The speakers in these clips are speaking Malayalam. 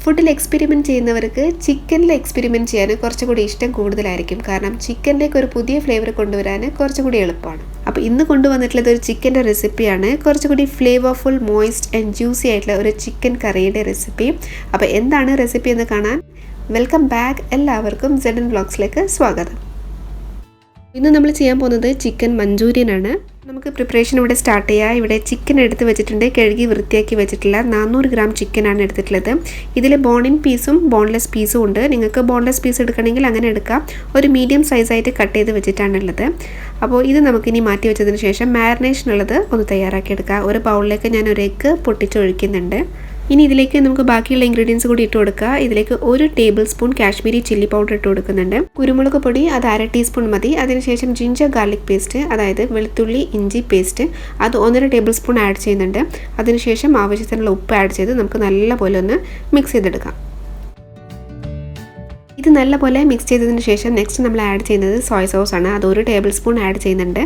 ഫുഡിൽ എക്സ്പെരിമെൻറ്റ് ചെയ്യുന്നവർക്ക് ചിക്കനിൽ എക്സ്പെരിമെൻറ്റ് ചെയ്യാൻ കുറച്ചുകൂടി ഇഷ്ടം കൂടുതലായിരിക്കും. കാരണം ചിക്കനിലേക്ക് ഒരു പുതിയ ഫ്ലേവർ കൊണ്ടുവരാൻ കുറച്ചുകൂടി എളുപ്പമാണ്. അപ്പോൾ ഇന്ന് കൊണ്ടുവന്നിട്ടുള്ളത് ഒരു ചിക്കൻ്റെ റെസിപ്പിയാണ്. കുറച്ചുകൂടി ഫ്ലേവർഫുൾ, മോയിസ്റ്റ് ആൻഡ് ജ്യൂസി ആയിട്ടുള്ള ഒരു ചിക്കൻ കറിയുടെ റെസിപ്പി. അപ്പോൾ എന്താണ് റെസിപ്പി എന്ന് കാണാൻ വെൽക്കം ബാക്ക്. എല്ലാവർക്കും ZN വ്ളോഗ്സിലേക്ക് സ്വാഗതം. ഇന്ന് നമ്മൾ ചെയ്യാൻ പോകുന്നത് ചിക്കൻ മഞ്ചൂരിയൻ ആണ്. നമുക്ക് പ്രിപ്പറേഷൻ ഇവിടെ സ്റ്റാർട്ട് ചെയ്യാം. ഇവിടെ ചിക്കൻ എടുത്ത് വെച്ചിട്ടുണ്ട്. കഴുകി വൃത്തിയാക്കി വെച്ചിട്ടുള്ള 400 ഗ്രാം ചിക്കനാണ് എടുത്തിട്ടുള്ളത്. ഇതിൽ ബോണിൻ പീസും ബോൺലെസ് പീസും ഉണ്ട്. നിങ്ങൾക്ക് ബോൺലെസ് പീസ് എടുക്കണമെങ്കിൽ അങ്ങനെ എടുക്കാം. ഒരു മീഡിയം സൈസായിട്ട് കട്ട് ചെയ്ത് വെച്ചിട്ടാണുള്ളത്. അപ്പോൾ ഇത് നമുക്കിനി മാറ്റി വെച്ചതിന് ശേഷം മാരിനേഷനുള്ളത് ഒന്ന് തയ്യാറാക്കി എടുക്കാം. ഒരു ബൗളിലേക്ക് ഞാൻ ഒരു എഗ്ഗ് പൊട്ടിച്ചൊഴിക്കുന്നുണ്ട്. ഇനി ഇതിലേക്ക് നമുക്ക് ബാക്കിയുള്ള ഇൻഗ്രീഡിയൻസ് കൂടി ഇട്ട് കൊടുക്കുക. ഇതിലേക്ക് 1 table spoon Kashmiri chilli powder ഇട്ട് കൊടുക്കുന്നുണ്ട്. കുരുമുളക് പൊടി അത് 1/2 ടീസ്പൂൺ മതി. അതിനുശേഷം ജിഞ്ചർ ഗാർലിക് പേസ്റ്റ്, അതായത് വെളുത്തുള്ളി ഇഞ്ചി പേസ്റ്റ്, അത് 1.5 ടേബിൾ സ്പൂൺ ആഡ് ചെയ്യുന്നുണ്ട്. അതിനുശേഷം ആവശ്യത്തിനുള്ള ഉപ്പ് ആഡ് ചെയ്ത് നമുക്ക് നല്ലപോലെ ഒന്ന് മിക്സ് ചെയ്തെടുക്കാം. ഇത് നല്ലപോലെ മിക്സ് ചെയ്തതിന് ശേഷം നെക്സ്റ്റ് നമ്മൾ ആഡ് ചെയ്യുന്നത് സോയ സോസ് ആണ്. അത് 1 ടേബിൾ സ്പൂൺ ആഡ് ചെയ്യുന്നുണ്ട്.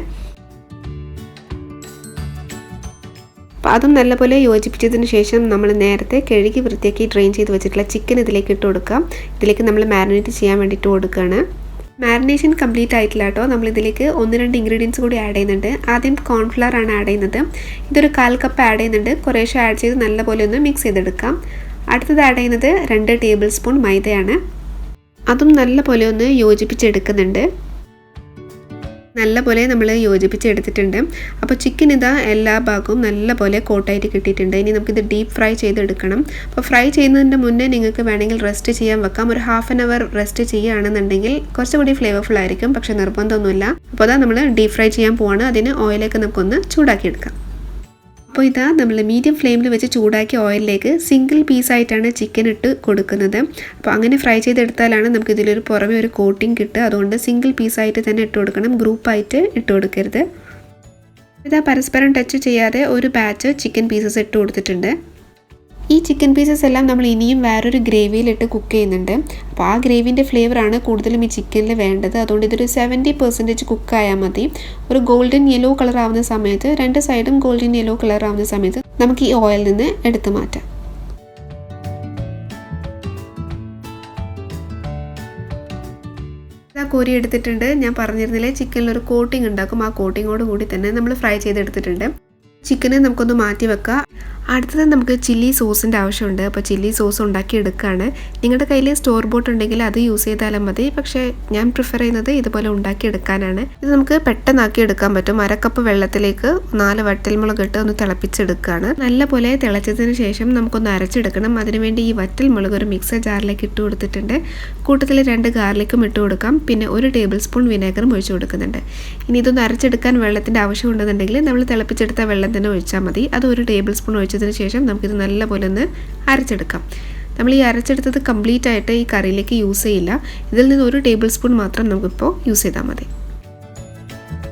അപ്പോൾ അതും നല്ലപോലെ യോജിപ്പിച്ചതിന് ശേഷം നമ്മൾ നേരത്തെ കഴുകി വൃത്തിയാക്കി ഡ്രെയിൻ ചെയ്ത് വെച്ചിട്ടുള്ള ചിക്കൻ ഇതിലേക്ക് ഇട്ട് കൊടുക്കാം. ഇതിലേക്ക് നമ്മൾ മാരിനേറ്റ് ചെയ്യാൻ വേണ്ടിയിട്ട് കൊടുക്കുകയാണ്. മാരിനേഷൻ കംപ്ലീറ്റ് ആയിട്ടില്ല കേട്ടോ. നമ്മളിതിലേക്ക് 1-2 ഇൻഗ്രീഡിയൻസ് കൂടി ആഡ് ചെയ്യുന്നുണ്ട്. ആദ്യം കോൺഫ്ലവർ ആണ് ആഡ് ചെയ്യുന്നത്. ഇതൊരു 1/4 കപ്പ് ആഡ് ചെയ്യുന്നുണ്ട്. കുറേശ്ശെ ആഡ് ചെയ്ത് നല്ലപോലെ ഒന്ന് മിക്സ് ചെയ്തെടുക്കാം. അടുത്തത് ആഡ് ചെയ്യുന്നത് 2 ടേബിൾ സ്പൂൺ മൈദയാണ്. അതും നല്ലപോലെ ഒന്ന് യോജിപ്പിച്ചെടുക്കുന്നുണ്ട്. നല്ലപോലെ നമ്മൾ യോജിപ്പിച്ചെടുത്തിട്ടുണ്ട്. അപ്പോൾ ചിക്കൻ ഇതാ എല്ലാ ഭാഗവും നല്ലപോലെ കോട്ടായിട്ട് കിട്ടിയിട്ടുണ്ട്. ഇനി നമുക്കിത് ഡീപ്പ് ഫ്രൈ ചെയ്തെടുക്കണം. അപ്പോൾ ഫ്രൈ ചെയ്യുന്നതിൻ്റെ മുന്നേ നിങ്ങൾക്ക് വേണമെങ്കിൽ റെസ്റ്റ് ചെയ്യാൻ വെക്കാം. ഒരു 1/2 അവർ റെസ്റ്റ് ചെയ്യുകയാണെന്നുണ്ടെങ്കിൽ കുറച്ചുകൂടി ഫ്ലേവർഫുൾ ആയിരിക്കും. പക്ഷേ നിർബന്ധമൊന്നുമില്ല. അപ്പോൾ അതാ നമ്മൾ ഡീപ്പ് ഫ്രൈ ചെയ്യാൻ പോവാണ്. അതിന് ഓയിലേക്ക് നമുക്കൊന്ന് ചൂടാക്കിയെടുക്കാം. അപ്പോൾ ഇതാ നമ്മൾ മീഡിയം ഫ്ലെയിമിൽ വെച്ച് ചൂടാക്കിയ ഓയിലിലേക്ക് സിംഗിൾ പീസായിട്ടാണ് ചിക്കൻ ഇട്ട് കൊടുക്കുന്നത്. അപ്പോൾ അങ്ങനെ ഫ്രൈ ചെയ്തെടുത്താലാണ് നമുക്ക് ഇതിലൊരു പുറമെ ഒരു കോട്ടിങ് കിട്ടുക. അതുകൊണ്ട് സിംഗിൾ പീസായിട്ട് തന്നെ ഇട്ട് കൊടുക്കണം. ഗ്രൂപ്പായിട്ട് ഇട്ട് കൊടുക്കരുത്. ഇതാ പരസ്പരം ടച്ച് ചെയ്യാതെ ഒരു ബാച്ച് ചിക്കൻ പീസസ് ഇട്ട് കൊടുത്തിട്ടുണ്ട്. ഈ ചിക്കൻ പീസസ് എല്ലാം നമ്മൾ ഇനിയും വേറൊരു ഗ്രേവിയിലിട്ട് കുക്ക് ചെയ്യുന്നുണ്ട്. അപ്പോൾ ആ ഗ്രേവിൻ്റെ ഫ്ലേവറാണ് കൂടുതലും ഈ ചിക്കനിൽ വേണ്ടത്. അതുകൊണ്ട് ഇതൊരു 70% കുക്കായാൽ മതി. ഒരു ഗോൾഡൻ യെല്ലോ കളർ ആവുന്ന സമയത്ത്, 2 സൈഡും ഗോൾഡൻ യെല്ലോ കളർ ആവുന്ന സമയത്ത് നമുക്ക് ഈ ഓയിൽ നിന്ന് എടുത്ത് മാറ്റാം. കോരി എടുത്തിട്ടുണ്ട്. ഞാൻ പറഞ്ഞിരുന്നില്ലേ ചിക്കനിലൊരു കോട്ടിംഗ് ഉണ്ടാക്കും. ആ കോട്ടിങ്ങോട് കൂടി തന്നെ നമ്മൾ ഫ്രൈ ചെയ്തെടുത്തിട്ടുണ്ട്. ചിക്കനെ നമുക്കൊന്ന് മാറ്റി വെക്കാം. അടുത്തത് നമുക്ക് ചില്ലി സോസിൻ്റെ ആവശ്യമുണ്ട്. അപ്പോൾ ചില്ലി സോസ് ഉണ്ടാക്കി എടുക്കുകയാണ്. നിങ്ങളുടെ കയ്യിൽ സ്റ്റോർ ബോട്ട് ഉണ്ടെങ്കിൽ അത് യൂസ് ചെയ്താലും മതി. പക്ഷേ ഞാൻ പ്രിഫർ ചെയ്യുന്നത് ഇതുപോലെ ഉണ്ടാക്കിയെടുക്കാനാണ്. ഇത് നമുക്ക് പെട്ടെന്നാക്കി എടുക്കാൻ പറ്റും. 1/2 കപ്പ് വെള്ളത്തിലേക്ക് 4 വറ്റൽമുളക് ഇട്ട് ഒന്ന് തിളപ്പിച്ചെടുക്കുകയാണ്. നല്ലപോലെ തിളച്ചതിന് ശേഷം നമുക്കൊന്ന് അരച്ചെടുക്കണം. അതിനുവേണ്ടി ഈ വറ്റൽമുളക് ഒരു മിക്സർ ജാറിലേക്ക് ഇട്ട് കൊടുത്തിട്ടുണ്ട്. കൂട്ടത്തിൽ 2 ഗാർലിക്കും ഇട്ട് കൊടുക്കാം. പിന്നെ 1 ടേബിൾ സ്പൂൺ വിനെഗറും ഒഴിച്ചു കൊടുക്കുന്നുണ്ട്. ഇനി ഇതൊന്ന് അരച്ചെടുക്കാൻ വെള്ളത്തിൻ്റെ ആവശ്യമുണ്ടെന്നുണ്ടെങ്കിൽ നമ്മൾ തിളപ്പിച്ചെടുത്ത വെള്ളം തന്നെ ഒഴിച്ചാൽ മതി. അത് 1 ടേബിൾ സ്പൂൺ ഒഴിച്ചതിന് ശേഷം നമുക്കിത് നല്ലപോലെ ഒന്ന് അരച്ചെടുക്കാം. നമ്മൾ ഈ അരച്ചെടുത്തത് കംപ്ലീറ്റ് ആയിട്ട് ഈ കറിയിലേക്ക് യൂസ് ചെയ്യില്ല. ഇതിൽ നിന്ന് 1 ടേബിൾ സ്പൂൺ മാത്രം നമുക്കിപ്പോൾ യൂസ് ചെയ്താൽ മതി.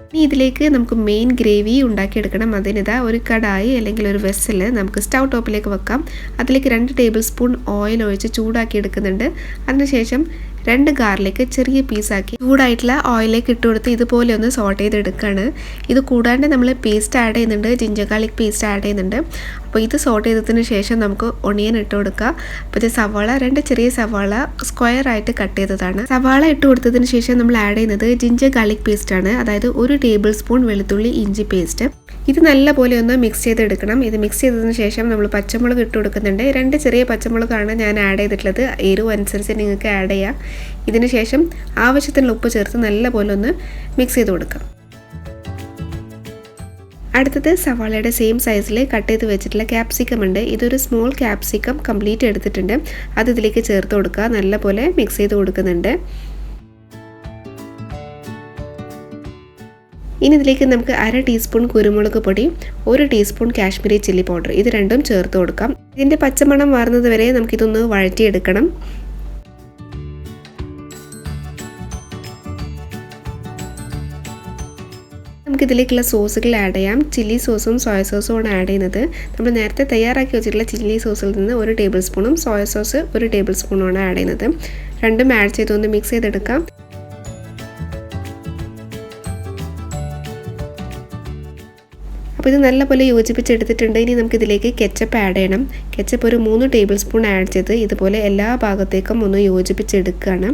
ഇനി ഇതിലേക്ക് നമുക്ക് മെയിൻ ഗ്രേവി ഉണ്ടാക്കിയെടുക്കണം. അതിനിതാ ഒരു കടായി അല്ലെങ്കിൽ ഒരു വെസൽ നമുക്ക് സ്റ്റൗ ടോപ്പിലേക്ക് വെക്കാം. അതിലേക്ക് 2 ടേബിൾ സ്പൂൺ ഓയിൽ ഒഴിച്ച് ചൂടാക്കി എടുക്കുന്നുണ്ട്. അതിനുശേഷം 2 ഗാർലിക്ക് ചെറിയ പീസാക്കി ചൂടായിട്ടുള്ള ഓയിലേക്ക് ഇട്ട് കൊടുത്ത് ഇതുപോലെ ഒന്ന് സോട്ട് ചെയ്തെടുക്കുകയാണ്. ഇത് കൂടാണ്ട് നമ്മൾ പേസ്റ്റ് ആഡ് ചെയ്യുന്നുണ്ട്. ജിഞ്ചർ ഗാർലിക് പേസ്റ്റ് ആഡ് ചെയ്യുന്നുണ്ട്. അപ്പോൾ ഇത് സോട്ട് ചെയ്തതിന് ശേഷം നമുക്ക് ഒണിയൻ ഇട്ട് കൊടുക്കുക. അപ്പോൾ ഇത് സവാള, 2 ചെറിയ സവാള സ്ക്വയർ ആയിട്ട് കട്ട് ചെയ്തതാണ്. സവാള ഇട്ട് കൊടുത്തതിന് ശേഷം നമ്മൾ ആഡ് ചെയ്യുന്നത് ജിഞ്ചർ ഗാർലിക് പേസ്റ്റ് ആണ്. അതായത് 1 ടേബിൾ സ്പൂൺ വെളുത്തുള്ളി ഇഞ്ചി പേസ്റ്റ്. ഇത് നല്ലപോലെ ഒന്ന് മിക്സ് ചെയ്തെടുക്കണം. ഇത് മിക്സ് ചെയ്തതിന് ശേഷം നമ്മൾ പച്ചമുളക് ഇട്ട് കൊടുക്കുന്നുണ്ട്. 2 ചെറിയ പച്ചമുളകാണ് ഞാൻ ആഡ് ചെയ്തിട്ടുള്ളത്. എരിവ് അനുസരിച്ച് നിങ്ങൾക്ക് ആഡ് ചെയ്യാം. ഇതിന് ശേഷം ആവശ്യത്തിനുള്ള ഉപ്പ് ചേർത്ത് നല്ലപോലെ ഒന്ന് മിക്സ് ചെയ്ത് കൊടുക്കാം. അടുത്തത് സവാളയുടെ സെയിം സൈസിൽ കട്ട് ചെയ്ത് വെച്ചിട്ടുള്ള ക്യാപ്സിക്കം ഉണ്ട്. ഇതൊരു സ്മോൾ ക്യാപ്സിക്കം കംപ്ലീറ്റ് എടുത്തിട്ടുണ്ട്. അത് ഇതിലേക്ക് ചേർത്ത് കൊടുക്കുക. നല്ലപോലെ മിക്സ് ചെയ്ത് കൊടുക്കുന്നുണ്ട്. ഇനി ഇതിലേക്ക് നമുക്ക് 1/2 ടീസ്പൂൺ കുരുമുളക് പൊടി, 1 ടീസ്പൂൺ കാശ്മീരി ചില്ലി പൗഡർ, ഇത് രണ്ടും ചേർത്ത് കൊടുക്കാം. ഇതിൻ്റെ പച്ചമണം മാറുന്നത് വരെ നമുക്കിതൊന്ന് വഴറ്റിയെടുക്കണം. നമുക്കിതിലേക്കുള്ള സോസുകൾ ആഡ് ചെയ്യാം. ചില്ലി സോസും സോയ സോസും ആണ് ആഡ് ചെയ്യുന്നത്. നമ്മൾ നേരത്തെ തയ്യാറാക്കി വെച്ചിട്ടുള്ള ചില്ലി സോസിൽ നിന്ന് 1 ടേബിൾ സ്പൂണും സോയ സോസ് 1 ടേബിൾ സ്പൂണുമാണ് ആഡ് ചെയ്യുന്നത്. രണ്ടും ആഡ് ചെയ്തൊന്ന് മിക്സ് ചെയ്തെടുക്കാം. അപ്പോൾ ഇത് നല്ലപോലെ യോജിപ്പിച്ചെടുത്തിട്ടുണ്ട്. ഇനി നമുക്കിതിലേക്ക് കെച്ചപ്പ് ആഡ് ചെയ്യണം. കെച്ചപ്പ് ഒരു 3 ടേബിൾ സ്പൂൺ ആഡ് ചെയ്ത് ഇതുപോലെ എല്ലാ ഭാഗത്തേക്കും ഒന്ന് യോജിപ്പിച്ചെടുക്കുകയാണ്.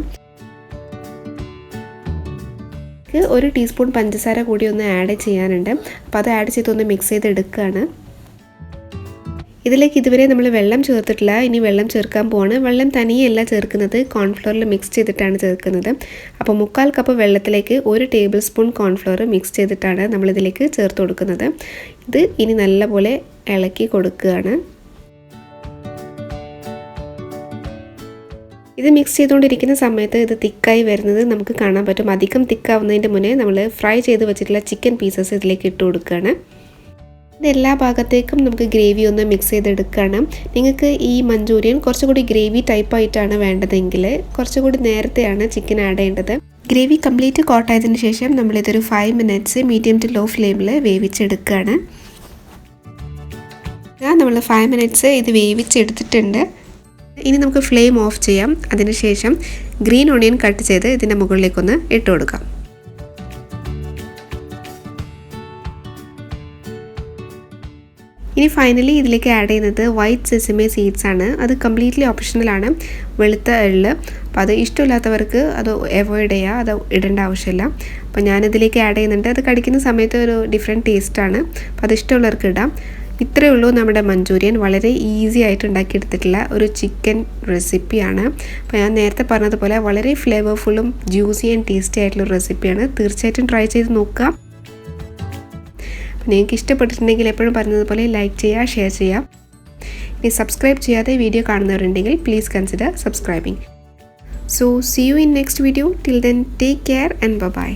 1 ടീസ്പൂൺ പഞ്ചസാര കൂടി ഒന്ന് ആഡ് ചെയ്യാനുണ്ട്. അപ്പോൾ അത് ആഡ് ചെയ്തൊന്ന് മിക്സ് ചെയ്തെടുക്കുകയാണ്. ഇതിലേക്ക് ഇതുവരെ നമ്മൾ വെള്ളം ചേർത്തിട്ടില്ല. ഇനി വെള്ളം ചേർക്കാൻ പോവാണ്. വെള്ളം തനിയല്ല ചേർക്കുന്നത്, കോൺഫ്ലോറിൽ മിക്സ് ചെയ്തിട്ടാണ് ചേർക്കുന്നത്. അപ്പോൾ 1/4 കപ്പ് വെള്ളത്തിലേക്ക് 1 ടേബിൾ സ്പൂൺ കോൺഫ്ലോർ മിക്സ് ചെയ്തിട്ടാണ് നമ്മളിതിലേക്ക് ചേർത്ത് കൊടുക്കുന്നത്. ഇത് ഇനി നല്ലപോലെ ഇളക്കി കൊടുക്കുകയാണ്. ഇത് മിക്സ് ചെയ്തുകൊണ്ടിരിക്കുന്ന സമയത്ത് ഇത് തിക്കായി വരുന്നത് നമുക്ക് കാണാൻ പറ്റും. അധികം തിക്കാവുന്നതിൻ്റെ മുന്നേ നമ്മൾ ഫ്രൈ ചെയ്ത് വെച്ചിട്ടുള്ള ചിക്കൻ പീസസ് ഇതിലേക്ക് ഇട്ട് കൊടുക്കുകയാണ്. എല്ലാ ഭാഗത്തേക്കും നമുക്ക് ഗ്രേവി ഒന്ന് മിക്സ് ചെയ്തെടുക്കണം. നിങ്ങൾക്ക് ഈ മഞ്ചൂരിയൻ കുറച്ചുകൂടി ഗ്രേവി ടൈപ്പായിട്ടാണ് വേണ്ടതെങ്കിൽ കുറച്ചുകൂടി നേരത്തെയാണ് ചിക്കൻ ആഡ് ചെയ്യേണ്ടത്. ഗ്രേവി കംപ്ലീറ്റ് കോട്ടായതിനു ശേഷം നമ്മളിതൊരു 5 മിനിറ്റ്സ് മീഡിയം ടു ലോ ഫ്ലെയിമിൽ വേവിച്ചെടുക്കുകയാണ്. നമ്മൾ 5 മിനിറ്റ്സ് ഇത് വേവിച്ചെടുത്തിട്ടുണ്ട്. ഇനി നമുക്ക് ഫ്ലെയിം ഓഫ് ചെയ്യാം. അതിനുശേഷം ഗ്രീൻ ഓണിയൻ കട്ട് ചെയ്ത് ഇതിൻ്റെ മുകളിലേക്കൊന്ന് ഇട്ട് കൊടുക്കാം. ഇനി ഫൈനലി ഇതിലേക്ക് ആഡ് ചെയ്യുന്നത് വൈറ്റ് സെസമി സീഡ്സ് ആണ്. അത് കംപ്ലീറ്റ്ലി ഓപ്ഷണലാണ്, വെളുത്ത എള്ള്. അപ്പോൾ അത് ഇഷ്ടമില്ലാത്തവർക്ക് അത് അവോയ്ഡ് ചെയ്യുക, അത് ഇടേണ്ട ആവശ്യമില്ല. അപ്പോൾ ഞാനിതിലേക്ക് ആഡ് ചെയ്യുന്നുണ്ട്. അത് കടിക്കുന്ന സമയത്ത് ഒരു ഡിഫറെൻറ്റ് ടേസ്റ്റാണ്. അപ്പോൾ അത് ഇഷ്ടമുള്ളവർക്ക് ഇടാം. ഇത്രയേ ഉള്ളൂ നമ്മുടെ മഞ്ചൂരിയൻ. വളരെ ഈസി ആയിട്ട് ഉണ്ടാക്കിയെടുത്തിട്ടുള്ള ഒരു ചിക്കൻ റെസിപ്പിയാണ്. അപ്പോൾ ഞാൻ നേരത്തെ പറഞ്ഞതുപോലെ വളരെ ഫ്ലേവർഫുള്ളും ജ്യൂസി ആൻഡ് ടേസ്റ്റി ആയിട്ടുള്ള റെസിപ്പിയാണ്. തീർച്ചയായിട്ടും ട്രൈ ചെയ്ത് നോക്കുക. നിങ്ങൾക്ക് ഇഷ്ടപ്പെട്ടിട്ടുണ്ടെങ്കിൽ എപ്പോഴും പറഞ്ഞതുപോലെ ലൈക്ക് ചെയ്യുക, ഷെയർ ചെയ്യുക. ഇനി സബ്സ്ക്രൈബ് ചെയ്യാതെ വീഡിയോ കാണുന്നവരുണ്ടെങ്കിൽ please consider subscribing. So see you in next video. Till then take care and by.